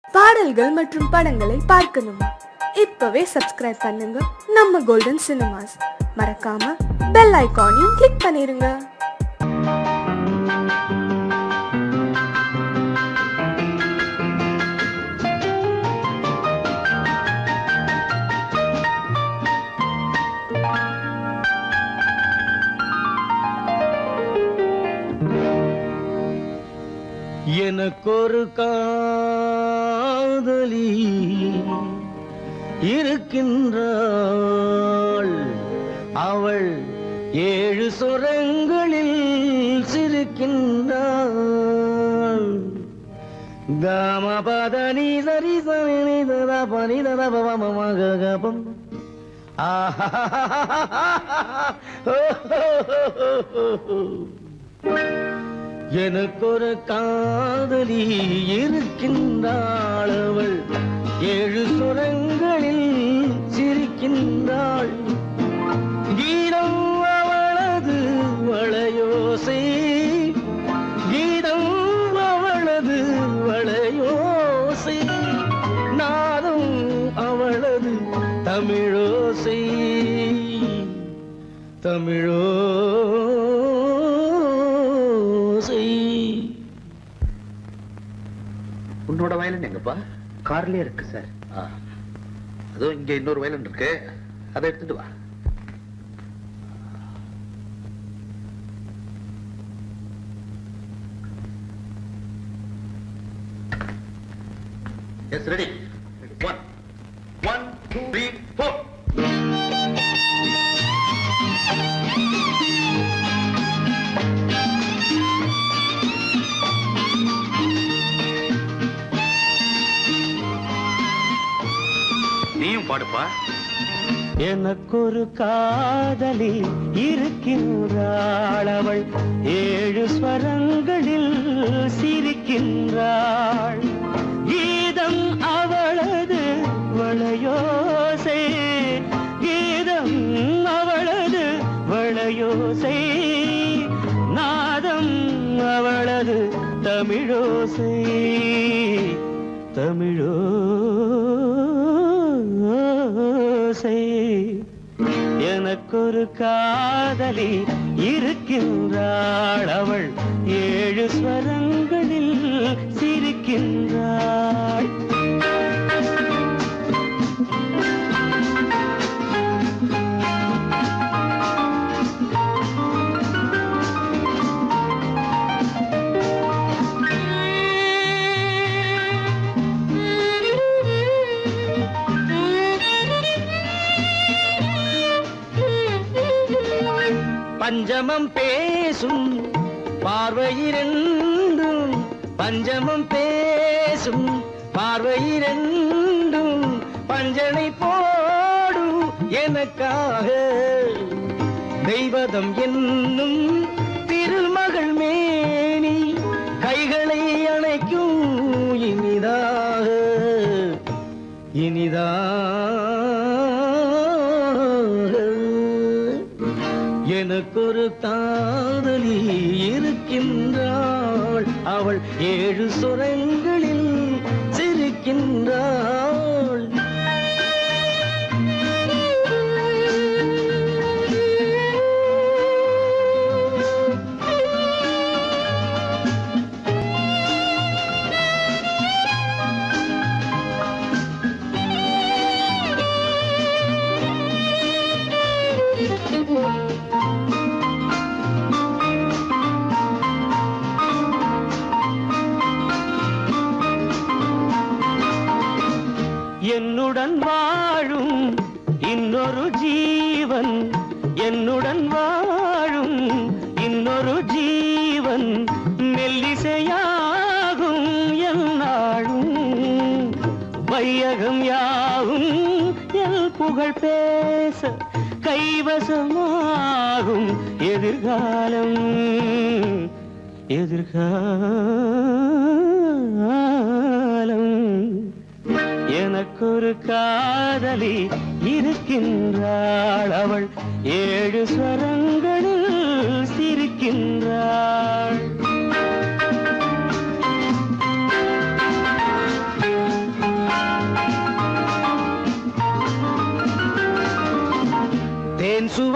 பாடல்கள் மற்றும் படங்களை பார்க்கணுமா? இப்பவே சப்ஸ்கிரைப் பண்ணுங்க நம்ம கோல்டன் சினிமாஸ். மறக்காம பெல் ஐகானையும் கிளிக் பண்ணிருங்க. எனக்கொரு காதலி இருக்கின்றாள், அவள் 7 சுரங்களில் சிரிக்கின்றாள். காமபதனி சரி சரி ததா பனி ததா பவமகபம் எனக்கொரு காதலி இருக்கின்றாள், அவள் 7 சுரங்களில் சிரிக்கின்றாள். கீதம் அவளது வளையோசை, கீதம் அவளது வளையோசை, நாதம் அவளது தமிழோசை, தமிழோ உன்னோட வயலன் எங்கப்பா? கார்லயே இருக்கு சார். அதுவும் இங்க இன்னொரு வயலன் இருக்கு, அதை எடுத்துட்டு வா. Yes, ready. 1 1 2 3 4. நீயும் பாடுப்பா. எனக்கொரு காதலி இருக்கின்றாள், அவள் 7 ஸ்வரங்களில் சிரிக்கின்றாள். கீதம் அவளது வளையோசை, கீதம் அவளது வளையோசை, நாதம் அவளது தமிழோசை, தமிழோ எனக்கொரு காதலி இருக்கின்றாள், அவள் 7 ஸ்வரங்களில் சிரிக்கின்றாள். பஞ்சமம் பேசும் பார்வையிரண்டும், பஞ்சமம் பேசும் பார்வையிரண்டும், பஞ்சனை போடும் எனக்காக தெய்வதம் என்னும் திருமகள் மேனி கைகளை அணைக்கும் இனிதாக, இனிதாக. எனக்கொரு காதலி இருக்கின்றாள், அவள் 7 சுரங்களில் சிரிக்கின்றாள். என்னுடன் வாழும் இன்னொரு ஜீவன், என்னுடன் வாழும் இன்னொரு ஜீவன், மெல்லிசையாகும் என்னாலும், வையகம் யாவும் எல் புகழ் பேச கைவசமாகும் எதிர்காலம், எதிர்காலம். எனக்கொரு காதலி இருக்கின்றாள், அவள் 7 ஸ்வரங்களில் சிரிக்கின்றாள்.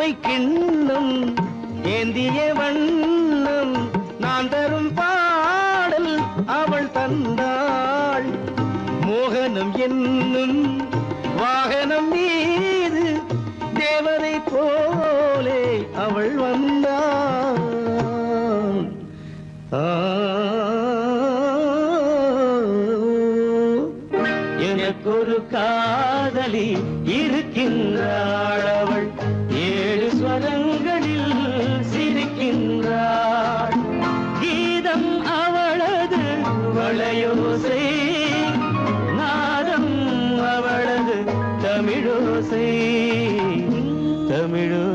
தேனை கிண்ணம் ஏந்திய வண்ணம் நான் தரும் பாடல் அவள் தந்தாள். மோகனம் என்னும் வாகனம் மீது தேவதை போலே அவள் வந்தாள். எனக்கொரு காதலி இருக்கின்றாள். அவள் 7 ஸ்வரங்களில் சிரிக்கின்றாள். கீதம் அவளது வளையோசை, நாதம் அவளது தமிழோசை. தமிழோசை.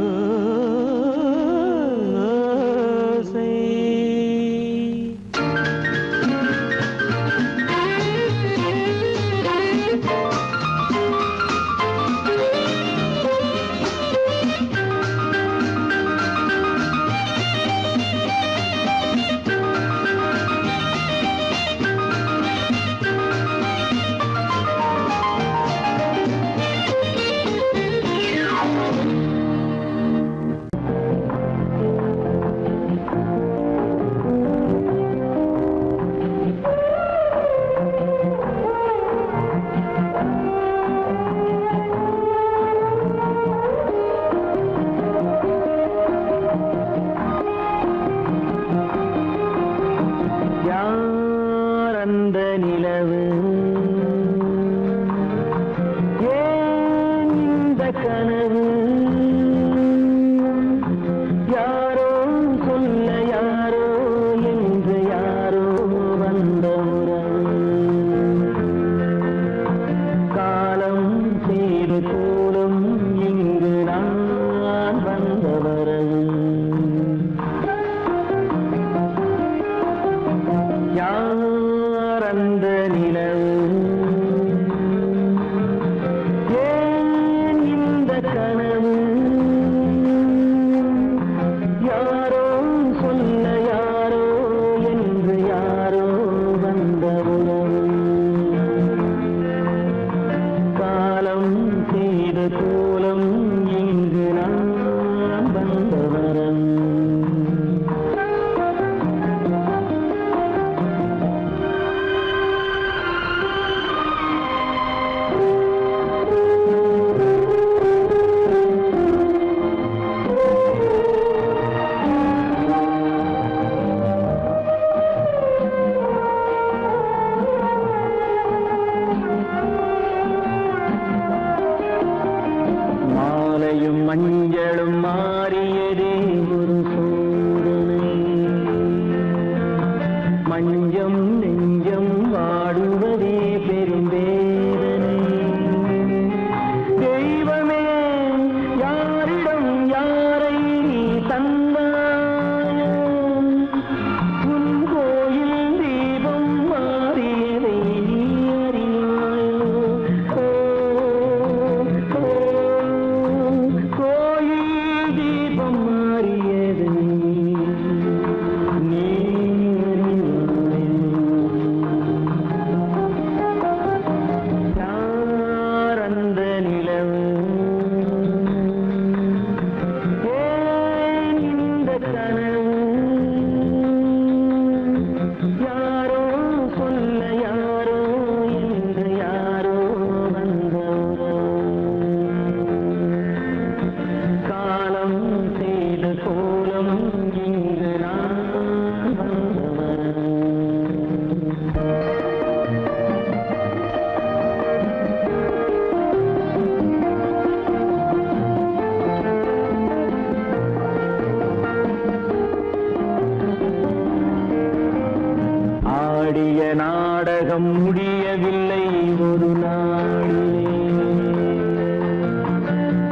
நாடகம் முடியவில்லை ஒரு நாளிலே.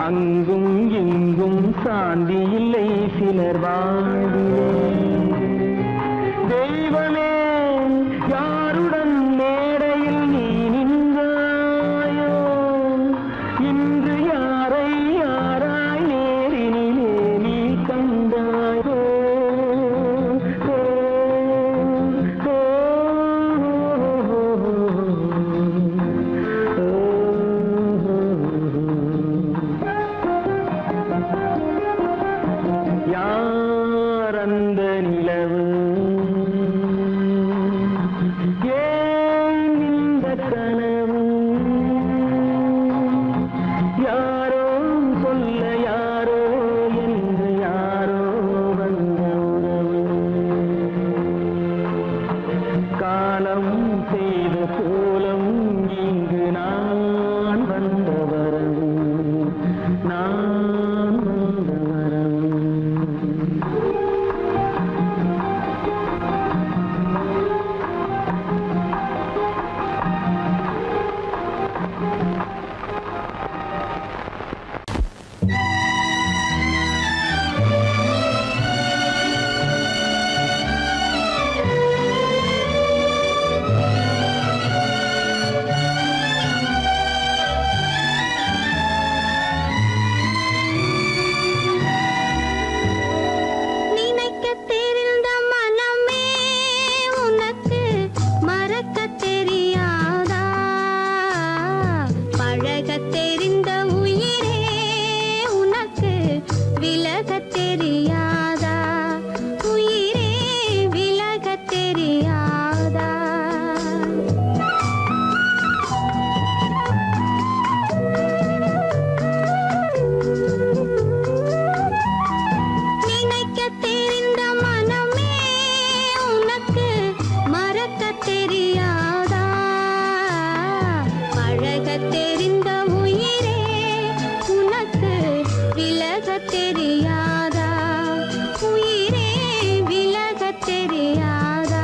அங்கும் இங்கும் சாந்தி இல்லை சிலர் வாழ்விலே. தெய்வமே யாருடன் மேடையில் நீ நின்றாயோ, இன்று யாரை யாராய் நேரினிலே நீ கண்டாயோ. பழகத் தெரிந்த உயிரே உனக்கு விலகத் தெரியாதா? உயிரே விலகத் தெரியாதா?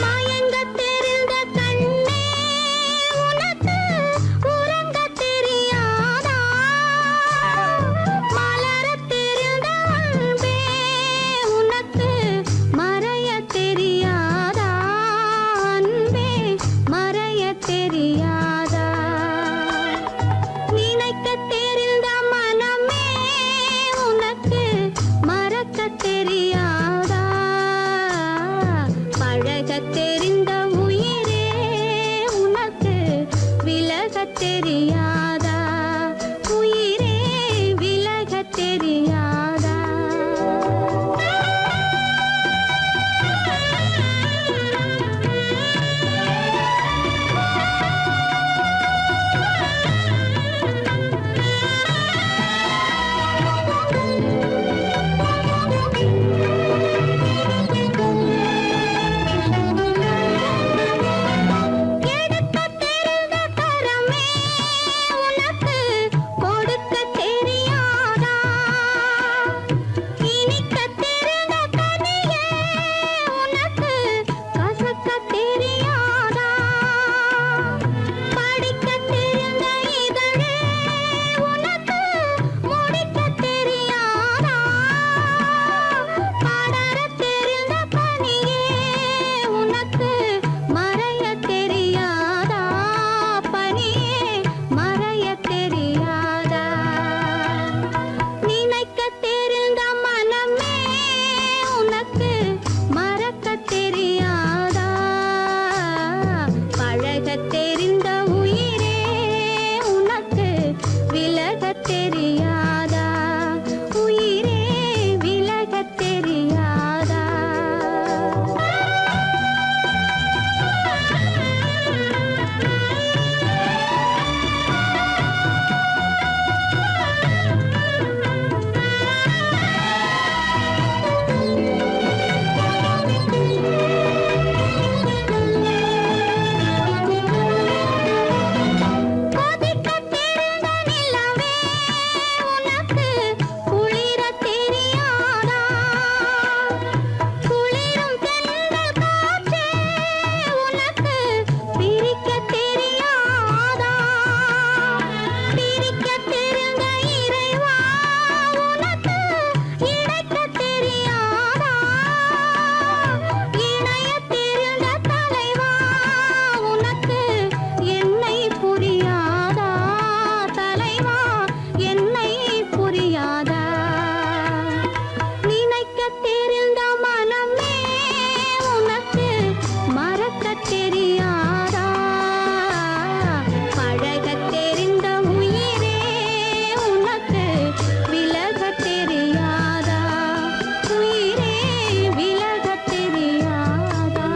மயங்கத் தெரிந்த கண்ணே உனக்கு உறங்கத் தெரியாதா? மலரத் தெரிந்த அன்பே உனக்கு மறையத் தெரியாதா? அன்பே மறையத் தெரியாதா? நினைக்கத் தெரிந்த மனமே உனக்கு மறக்கத் தெரியாதா? பழகத் தெரிந்த உயிரே உனக்கு விலகத் தெரியாதா? உயிரே விலகத் தெரியாதா? எடுக்கத் தெரிந்த கரமே உனக்கு கொடுக்கத் தெரியாதா? இனிக்கத் தெரிந்த கனியே உனக்கு கசக்கத் தெரியாதா? படிக்கத் தெரிந்த இதழே உனக்கு முடிக்கத் தெரியாதா? படரத் தெரிந்த பனியே உனக்கு மறையத் தெரியாதா? பனியே மறையத் தெரியாதா? நினைக்கத் தெரிந்த மனமே உனக்கு மறக்கத் தெரியாதா? பழகத் தெரிந்த உயிரே உனக்கு விலகத் தெரியாதா? உயிரே விலகத் தெரியாதா? கொதிக்கத் தெரிந்த நிலவே உனக்கு குளிரத் தெரியாதா? குளிரும் தென்றல் காற்றே உனக்கு பிரிக்கத் தெரியாதா? பிரிக்கத் தெரிந்த இறைவா உனக்கு இணைக்கத் தெரியாதா? இணையத் தெரிந்த தலைவா உனக்கு என்னை புரியாதா? தலைவா என்னை புரியாதா? நினைக்கத் தெரிந்த மனமே உனக்கு மறக்கத் தெரியாதா? பழகத் தெரிந்த உயிரே உனக்கு விலகத் தெரியாதா? உயிரே விலகத் தெரியாதா?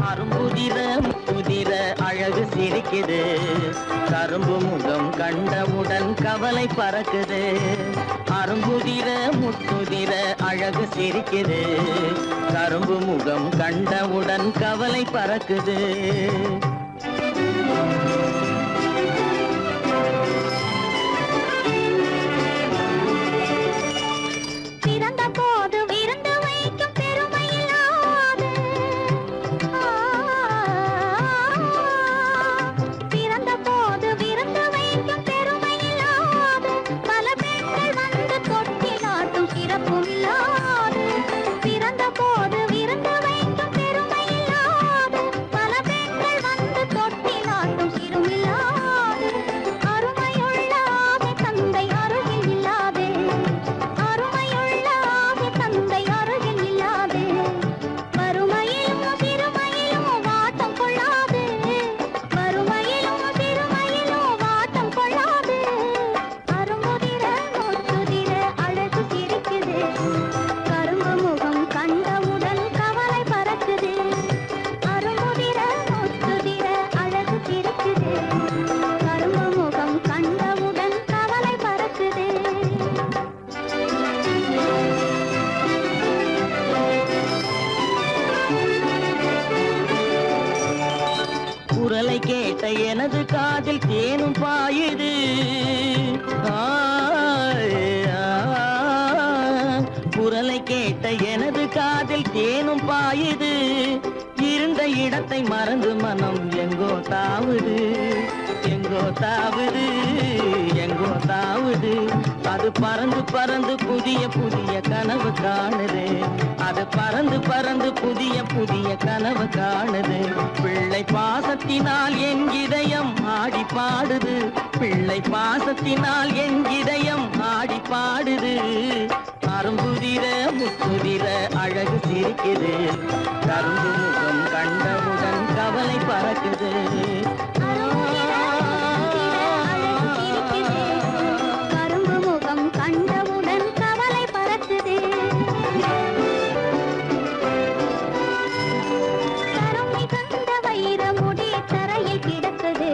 அரும்புதிர முதிர அழகு சிரிக்குது, கரும்பு முகம் கண்டவுடன் கவலை பறக்குது. அரும்புதிர முத்துதிர அழகு சிரிக்குது, கரும்பு முகம் கண்டவுடன் கவலை பறக்குது. பிறந்த போது விருந்து வைக்கும் பெருமையில்லாது பிறந்த போது விருந்து வைக்கும் பெருமையில்லாது பல பெண்கள் வந்து தொட்டிலாட்டும் சிறப்பும் இல்லாது. பிறந்த போது விருந்து வைக்கும் பெருமையில்லாது பல பெண்கள் வந்து தொட்டிலாட்டும் சிறப்பு எனது காதில் தேனும் பாயுது. குரலை கேட்ட எனது காதில் தேனும் பாயுது. இருந்த இடத்தை மறந்து மனம் எங்கோ தாவுது, எங்கோ தாவுது, எங்கோ தாவுது. அது பறந்து பறந்து புதிய புதிய கனவு காணுது. அது பறந்து பறந்து புதிய புதிய கனவு காணுது. பிள்ளை பாசத்தினால் என் இதயம் ஆடி பாடுது. பிள்ளை பாசத்தினால் என் இதயம் ஆடி பாடுது. அரும்புதிர முத்துதிர அழகு சிரிக்குது. கரும்பு முகம் கண்டவுடன் கவலை பறக்குது. கரும்பு முகம் கண்டவுடன் கவலை பறக்குது. கருமை கண்ட வைரமுடி தரையில் கிடக்குது.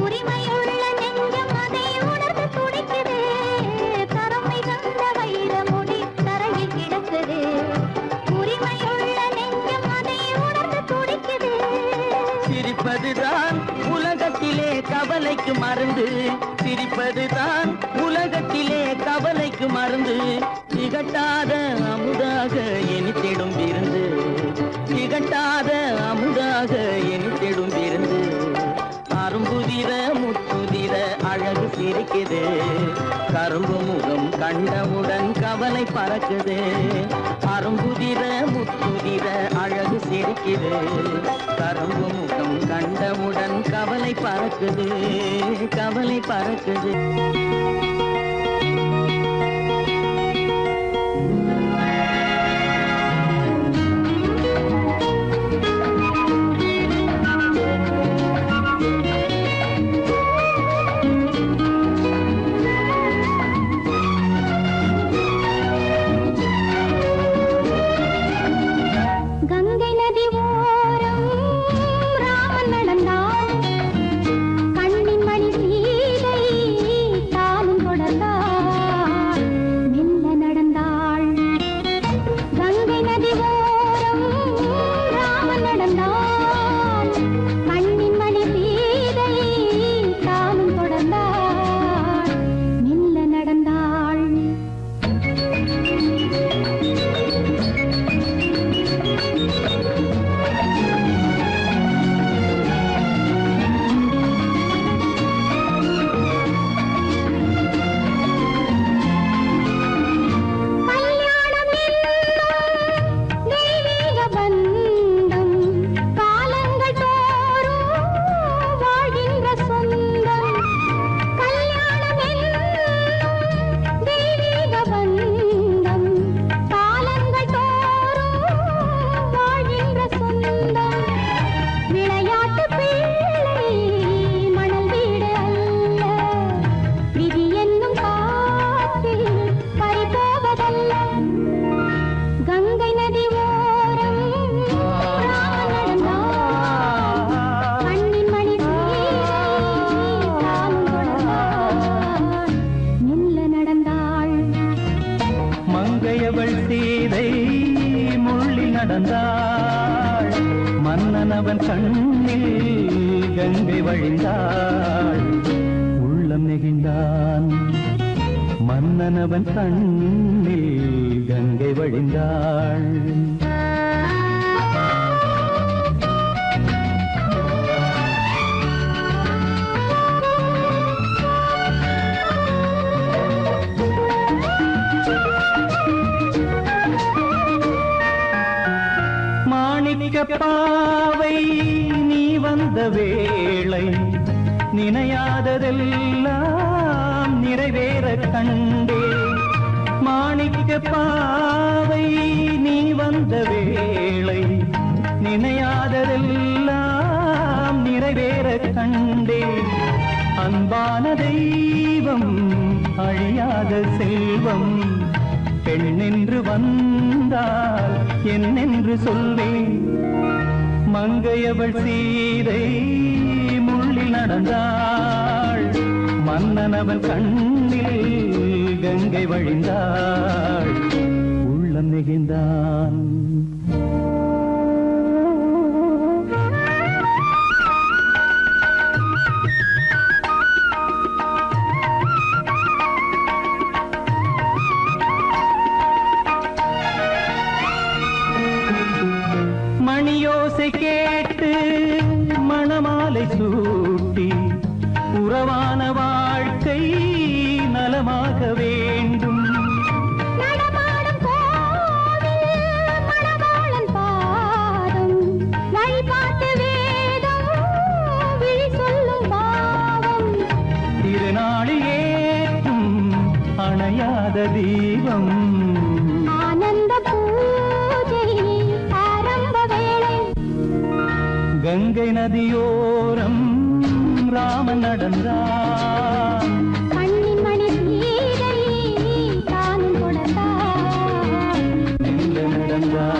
உரிமையுள்ள நெஞ்சம் அதை உணர்ந்து துடிக்குது. கருமை கண்ட வைரமுடி தரையில் கிடக்குது. உரிமையுள்ள நெஞ்சம் அதை உணர்ந்து துடிக்குது. சிரிப்பதுதான் உலகத்திலே கவலைக்கு மருந்து. சிரிப்பதுதான் உலகத்திலே கவலைக்கு மருந்து. திகட்டாத அமுதாக எனித்திடும் விருந்து. திகட்டாத அமுதாக எனித்திடும் விருந்து. அரும்புதிர முத்துதிர அழகு சிரிக்குது. கரும்பு முகம் கண்டவுடன் கவலை பறக்குது. அரும்புதிர முத்துதிர அழகு சிரிக்குது. கரும்பு முகம் கண்டவுடன் கவலை பறக்குது, கவலை பறக்குது. கங்கை நதி ஓரம் ராமன் நடந்தான். கண்ணின் மணி சீதை தானும் தொடர்ந்தாள். மெல்ல நடந்தாள். கங்கை நதி ஓரம் ராமன் நடந்தான். கண்ணின் மணி சீதை தானும் தொடர்ந்தாள். மெல்ல நடந்தாள். கல்யாணம் என்னும் தெய்வீக பந்தம் காலங்கள் தோறும் வாழ்கின்ற சொந்தம். கல்யாணம் என்னும் தெய்வீக பந்தம் காலங்கள் தோறும் வாழ்கின்ற சொந்தம். விளையாட்டு பிள்ளை மணல் வீடு அல்ல. விதி என்னும் காற்றில் பறிபோவதல்ல. கங்கை நதி ஓரம் ராமன் நடந்தான். கண்ணின் மணி சீதை தானும் தொடர்ந்தாள். மெல்ல நடந்தாள். மங்கையவள் சீதை முள்ளில் நடந்தாள். மன்னன் அவன் கண்ணில் கங்கை வழிந்தாள். உள்ளம் நெகிழ்ந்தான். மன்னன் அவன் கண்ணில் கங்கை வழிந்தாள். மாணிக்க பாவை நீ வந்த வேளை நினையாததெல்லாம் நிறைவேற கண்டே. மாணிக்க பாவை நீ வந்த வேளை நினையாததெல்லாம் நிறைவேற கண்டே. அன்பான தெய்வம் அழியாத செல்வம் பெண்ணென்று வந்தால் என்னென்று சொல்வேன். மங்கையவள் சீதை முள்ளில் நடந்தாள். மன்னன் அவன் கண்ணில் கங்கை வழிந்தாள். உள்ளம் நெகிழ்ந்தான். மாலை சூட்டி உறவான வாழ்க்கை நலமாக வேண்டும். நடமாடும் கோவில் மணவாளன் பாதம் வழிபாட்டு வேதம் விழி சொல்லும் பாவம். திருநாளில் ஏற்றும் அணையாத தீபம். ஆனந்த பூஜை ஆரம்ப வேளை. கங்கை நதியோரம் ராமன் நடந்தார். கண்ணின் மணி சீதை தானும் தொடர்ந்தார். எங்க நடந்தார்.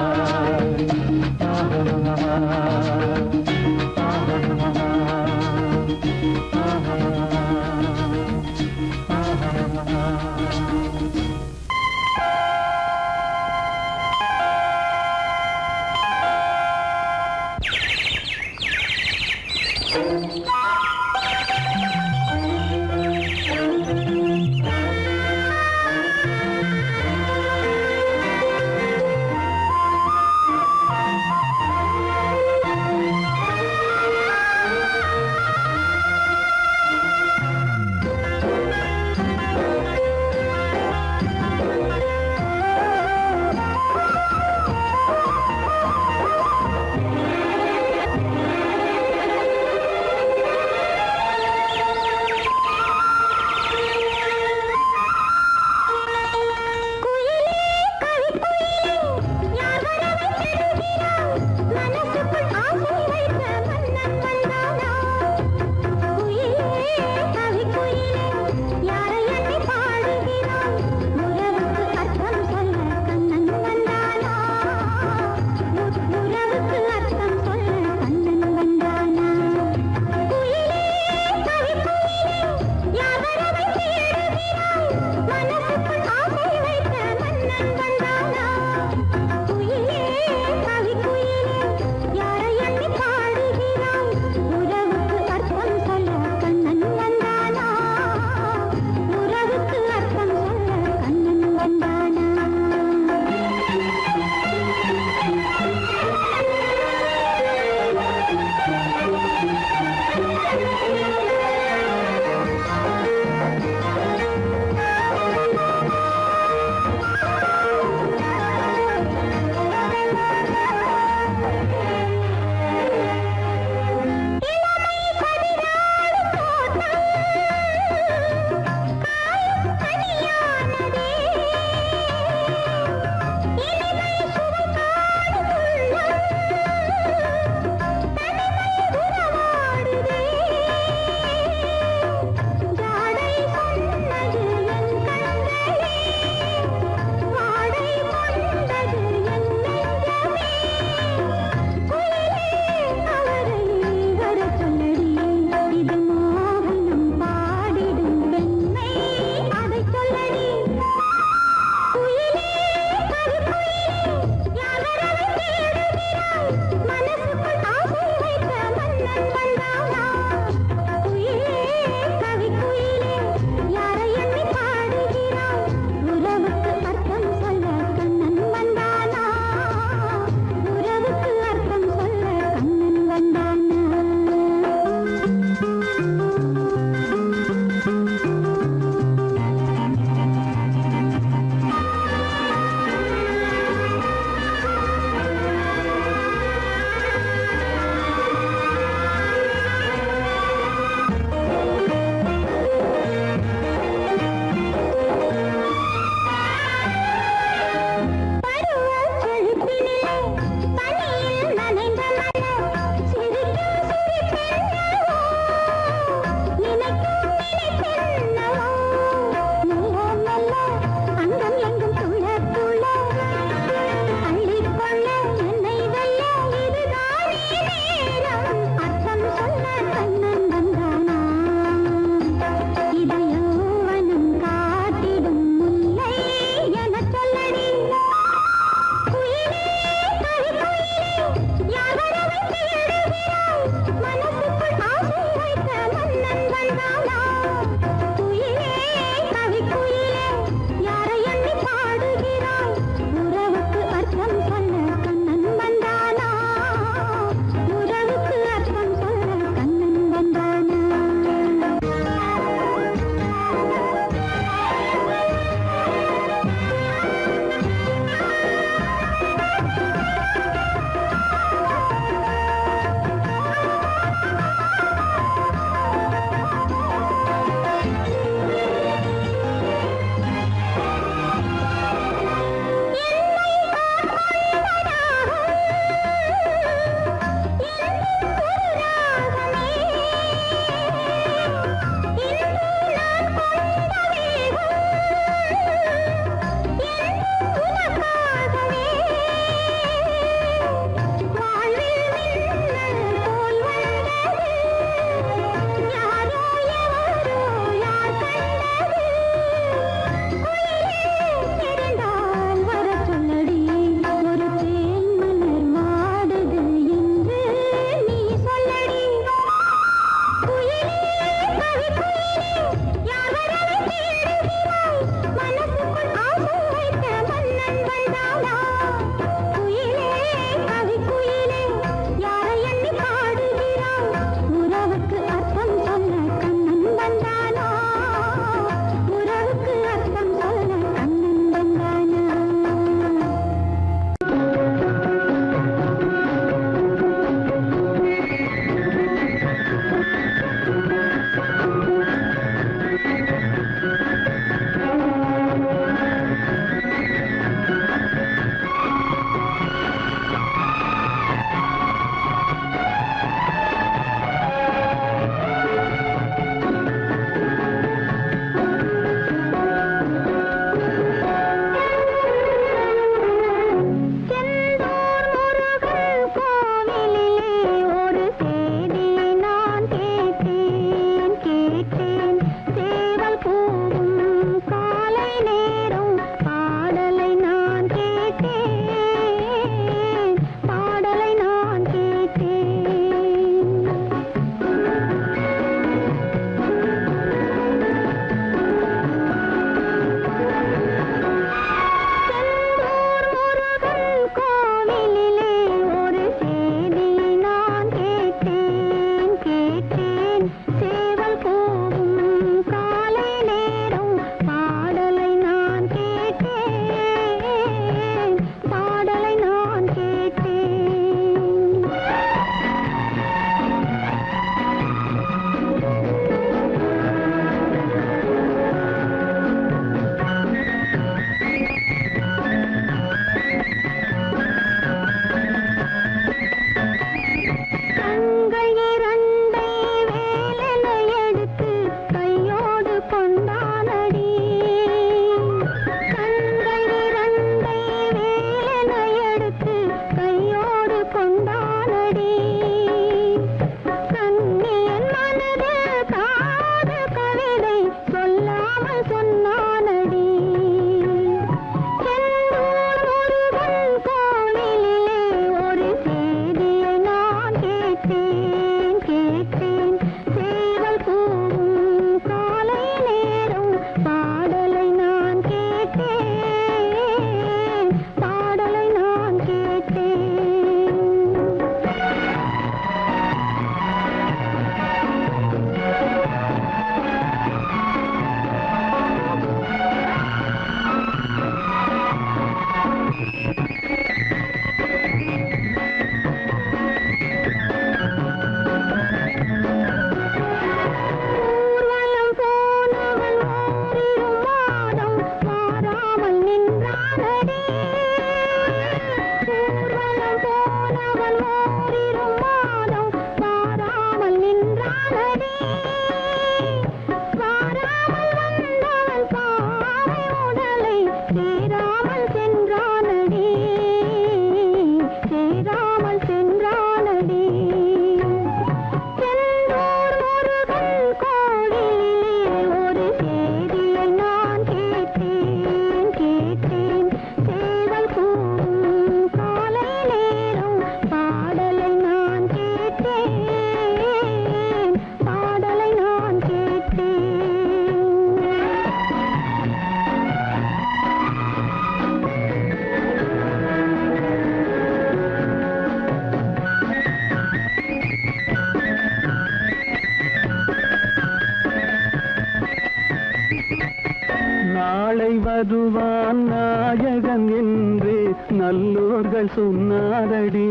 வருவான் நாயகன் என்று நல்லோர்கள் சொன்னாரடி.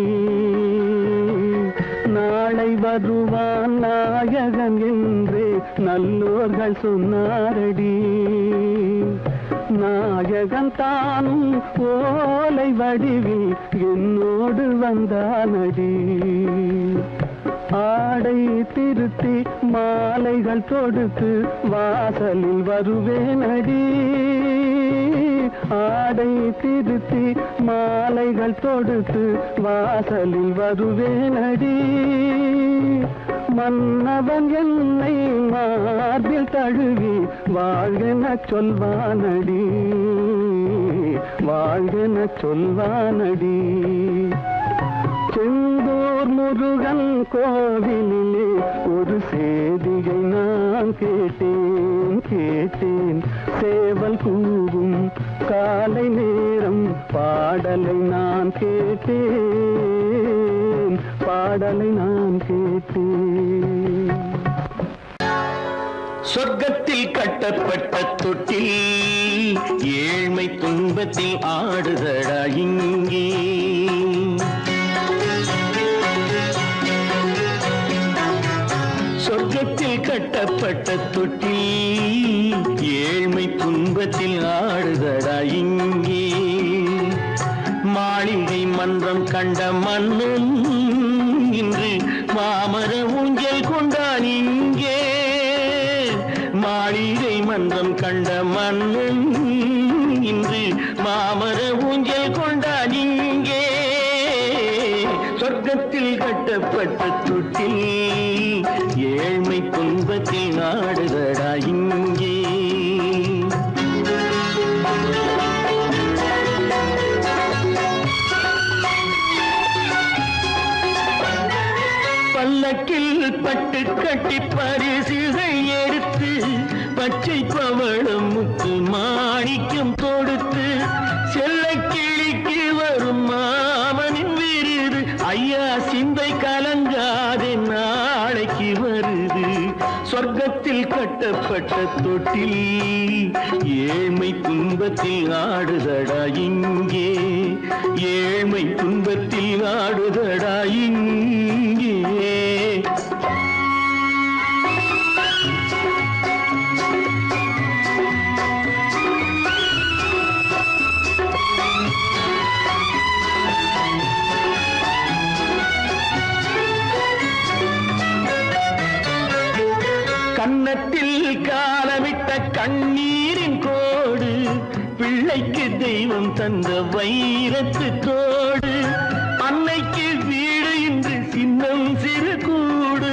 நாளை வருவான் நாயகன் என்று நல்லோர்கள் சொன்னாரடி. நாயகன் தானும் ஓலை வடிவில் என்னோடு வந்தானடி. ஆடை திருத்தி மாலைகள் தொடுத்து வாசலில் வருவேனடி. ஆடை திருத்தி மாலைகள் தொடுத்து வாசலில் வருவேனடி. மன்னவன் என்னை மார்பில் தழுவி வாழ்கென சொல்வானடி. வாழ்கென சொல்வானடி. செந்தூர் முருகன் கோவிலிலே ஒரு சேதியை நான் கேட்டேன். சேவல் கூவும் காலை நேரம் பாடலை நான் கேட்டேன். சொர்க்கத்தில் கட்டப்பட்ட தொட்டில் ஏழ்மை துன்பத்தில் ஆடுதடா இங்கே. சொர்க்கத்தில் கட்டப்பட்ட தொட்டில் ஏழ்மை துன்பத்தில் ஆடுதடா இங்கே. மாளிகை மன்றம் கண்ட மன்னன் இன்று மாமர ஊஞ்சல் கொண்டான் இங்கே. மாளிகை மன்றம் கண்ட மன்னன் இன்று மாமர ஊஞ்சல் கொண்டான் இங்கே. சொர்க்கத்தில் கட்டப்பட்ட தொட்டில் ஏழ்மை துன்பத்தில் ஆடுதடா இங்கே. பல்லக்கில் பட்டு கட்டி பரிசுகள் எடுத்து பச்சை பவளம் முத்து மாணிக்கம் தொடுத்து செல்ல கிளிக்கு வரும் மாமனின் விருது. ஐயா சிந்தை கலங்காதே நாளைக்கு வருது. சொர்க்கத்தில் கட்டப்பட்ட தொட்டில் ஏழ்மை துன்பத்தில் ஆடுதடா இங்கே. ஏழ்மை துன்பத்தில் ஆடுதடா இங்கே. கன்னத்தில் காலமிட்ட கண்ணீரின் கோடு பிள்ளைக்கு தெய்வம் தந்த வைரத்து தோடு. அன்னைக்கு வீடு இன்று சின்னம் சிறு கூடு.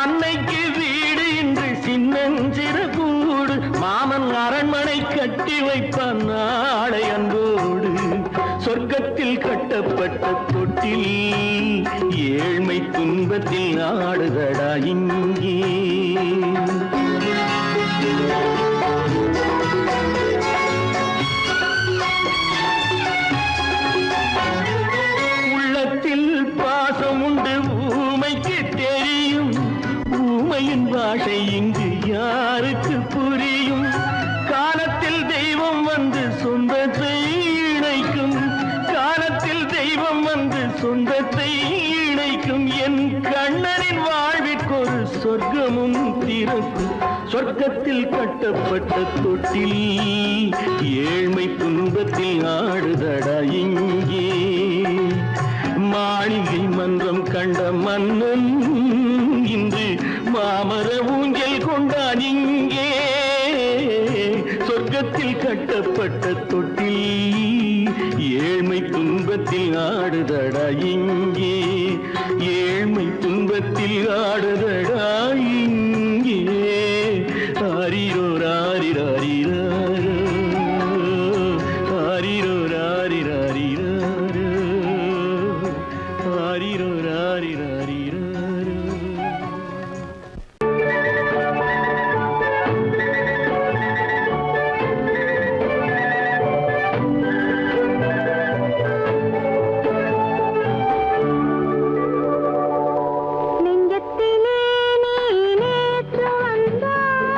அன்னைக்கு வீடு இன்று சின்னம் சிறு கூடு. மாமன் அரண்மனை கட்டி வைப்பான் நாளை அன்போடு. சொர்க்கத்தில் கட்டப்பட்ட தொட்டில் ஏழ்மை துன்பத்தில் ஆடுதடா இங்கே. உள்ளத்தில் பாசம் உண்டு ஊமைக்கு தெரியும். ஊமையின் பாஷை இங்கு யாருக்கு புரியும்? காலத்தில் தெய்வம் வந்து சொந்தத்தை இணைக்கும். காலத்தில் தெய்வம் வந்து சொந்தத்தை இணைக்கும். என் கண்ணனின் வாழ்விற்கொரு சொர்க்கமும் திறக்கும். சொர்க்கத்தில் கட்டப்பட்ட தொட்டில் ஏழ்மை துன்பத்தில் ஆடுதடா இங்கே. மாளிகை மன்றம் கண்ட மன்னன் இன்று மாமர ஊஞ்சல் கொண்டான் இங்கே. சொர்க்கத்தில் கட்டப்பட்ட தொட்டில் ஏழ்மை துன்பத்தில் ஆடுதடா இங்கே. ஏழ்மை துன்பத்தில் ஆடுதடா இங்கே. ஆரிரோ ராரிராரிராரோ, ஆரிரோ ராரிராரிராரோ, ஆரிரோ ராரிராரிராரோ. நெஞ்சத்திலே நீ நேற்று வந்தாய்.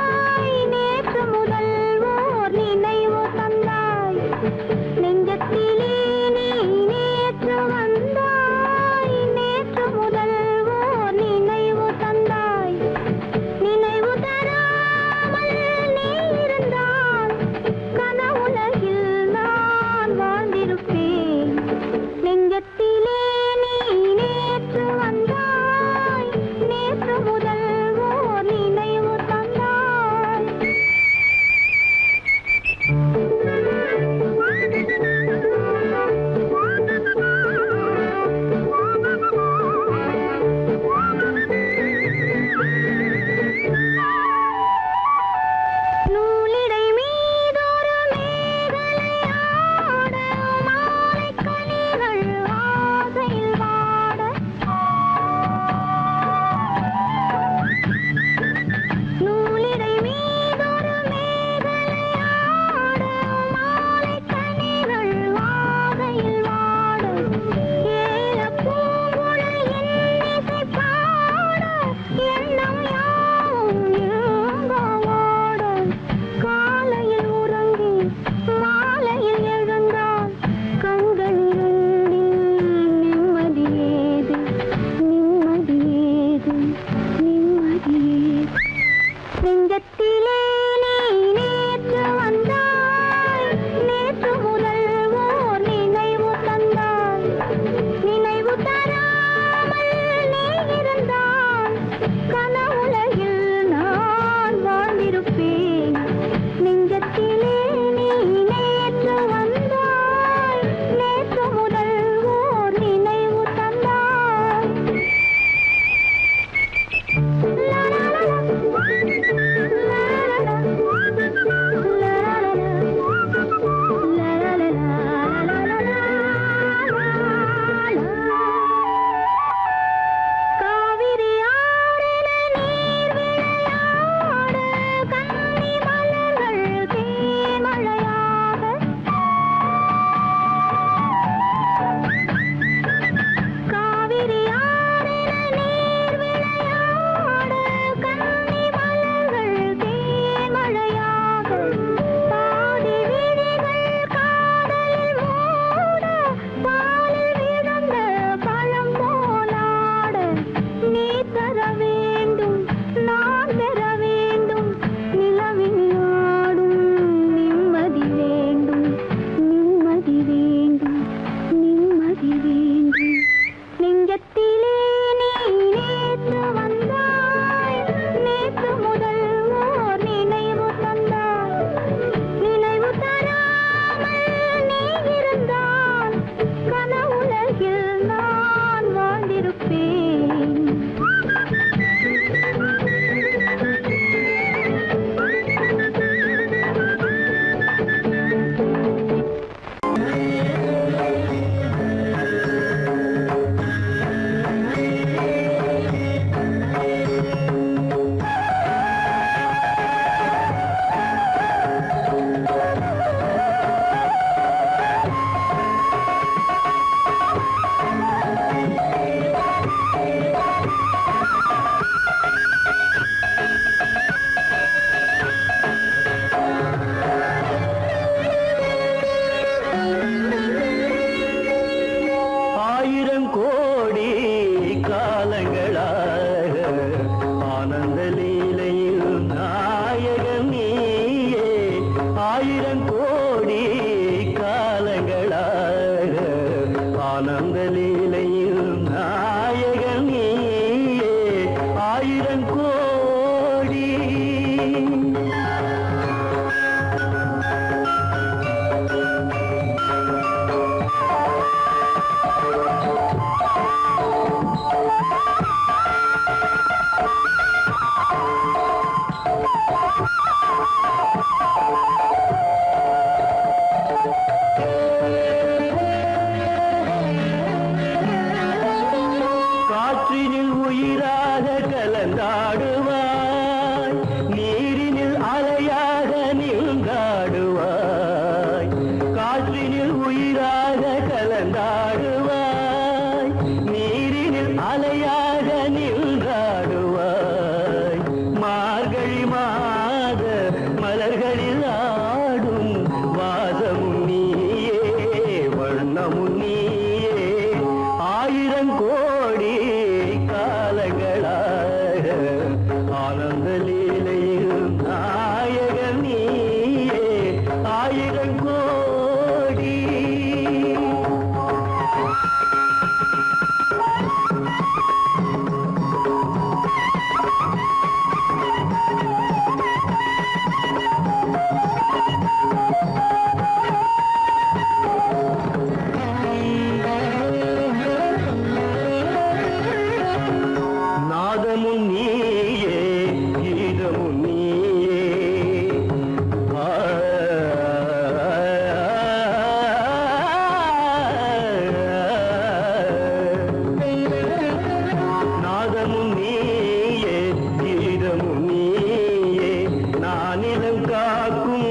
காக்கும்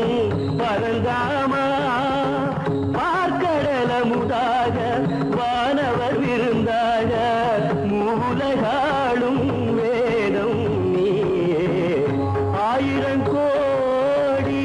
பரந்தாமா பார்க்கடலமுதாக வானவர் விருந்தாக மூலகாளும் வேதம் நீயே ஆயிரம் கோடி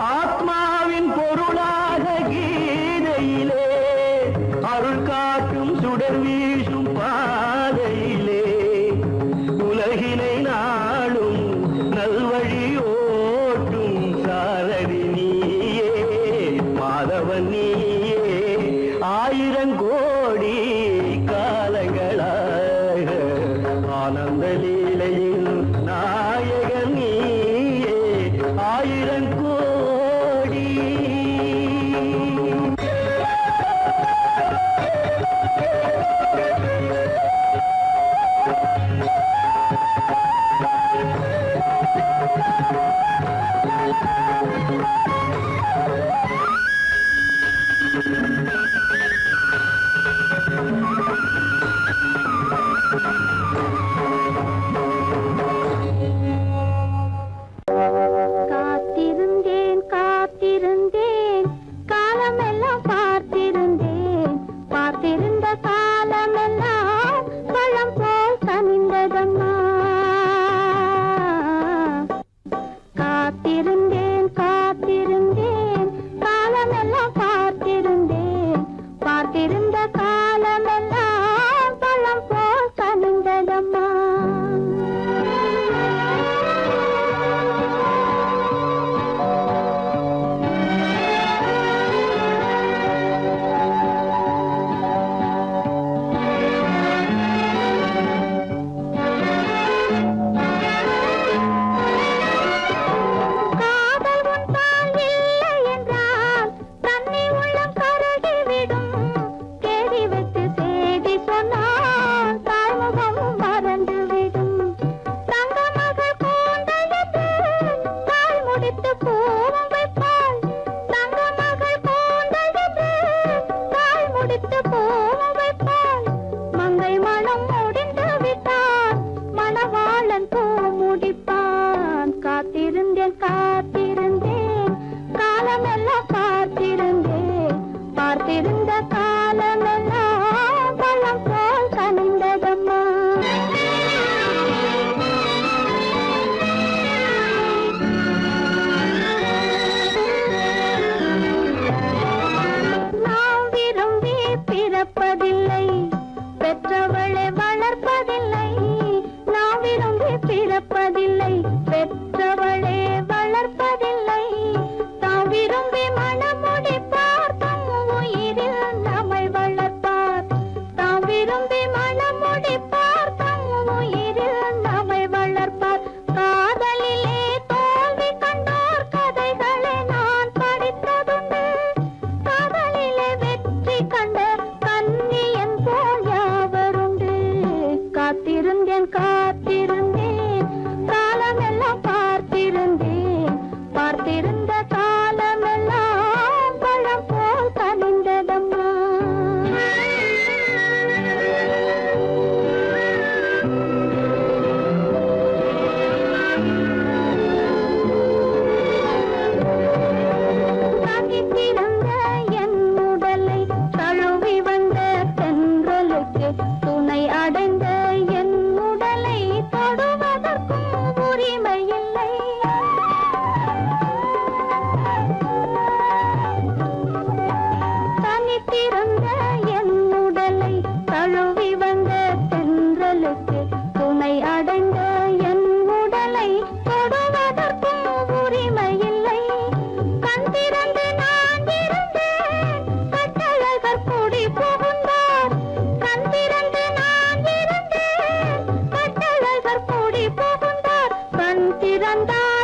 ஆத்மாவின் பொருளாக கீதையிலே அருள் காட்டும் சுடர் வீசும் பாதையிலே உலகினை நாளும் நல்வழி ஓட்டும் சாரதி நீயே மாதவன் நீயே ஆயிரம் கோடி காலங்களாக ஆனந்த லீலையில் நாயகன் நீயே ஆயிரம் கோடி காத்திருந்தேன் காத்திருந்தேன் காலமெல்லாம் பார்த்திருந்தேன் பார்த்திருந்த காலமெல்லாம் பழம் போல் கனிந்ததம்மா காத்திருந்தேன் காத்திருந்தேன் காலமெல்லாம் பார்த்திருந்தேன் பார்த்திருந்த காலமெல்லாம் பழம் போல் கனிந்ததம்மா காதல் உன்பால் இல்லை என்றால் தன்னை உள்ளம் கருகிவிடும் கேடி வைத்து செய்தி சொன்னால் தாய்முகம் மறந்துவிடும் தங்க மகள் கூந்தலிட்டு தாய் முடித்து பூவும் வைப்பாள் தங்க மகள் கூந்தலிட்டு தாய் முடித்து பூவும் வைப்பாள் மங்கை மனம் முடிந்து விட்டான் மணவாளன் பூ முடிப்பான் காத்திருந்தேன் காத்திருந்தேன் காலமெல்லாம் பார்த்திருந்தேன் பார்த்திருந்த காலமெல்லாம் பழம் போல் கனிந்ததம்மா நாம் விரும்பி பிறப்பதில்லை பெற்றவளை வளர்ப்பதில்லை நாம் விரும்பி பிறப்பதில்லை பெற்றவளே வளர்ப்பதில்லை தாம் விரும்பி மனமுடிப்பார் தம் உயிரில் நம்மை வளர்ப்பார் தாம் விரும்பி மனமுடிப்பார் தம் உயிரில் நம்மை வளர்ப்பார் காதலிலே தோல்வி கண்டோர் கதைகளை நான் படித்ததுண்டு காதலிலே வெற்றி கண்ட கன்னியன் போல் யாவருண்டு காத்திருந்தேன் காத்திருந்தேன் காலமெல்லாம் பார்த்திருந்தேன் பார்த்திருந்த காலமெல்லாம் பழம் போல் கனிந்ததம்மா தனித்திருந்த என் உடலை தழுவி வந்த தென்றலுக்கு துணை அடைந்த என் உடலை தொடுவதற்கும் உரிமை இல்லை தனித்திருந்த என் உடலை தழுவி வந்த தென்றலுக்கு துணை அடைந்த என் உடலை தொடுவதற்கும் உரிமை இல்லை கண் திறந்து நான் இருந்தேன் கட்டழகர் கூடி புகுந்தார் கண் திறந்து நான் இருந்தேன் கட்டழகர் கூடி புகுந்தார் கண் திறந்தார்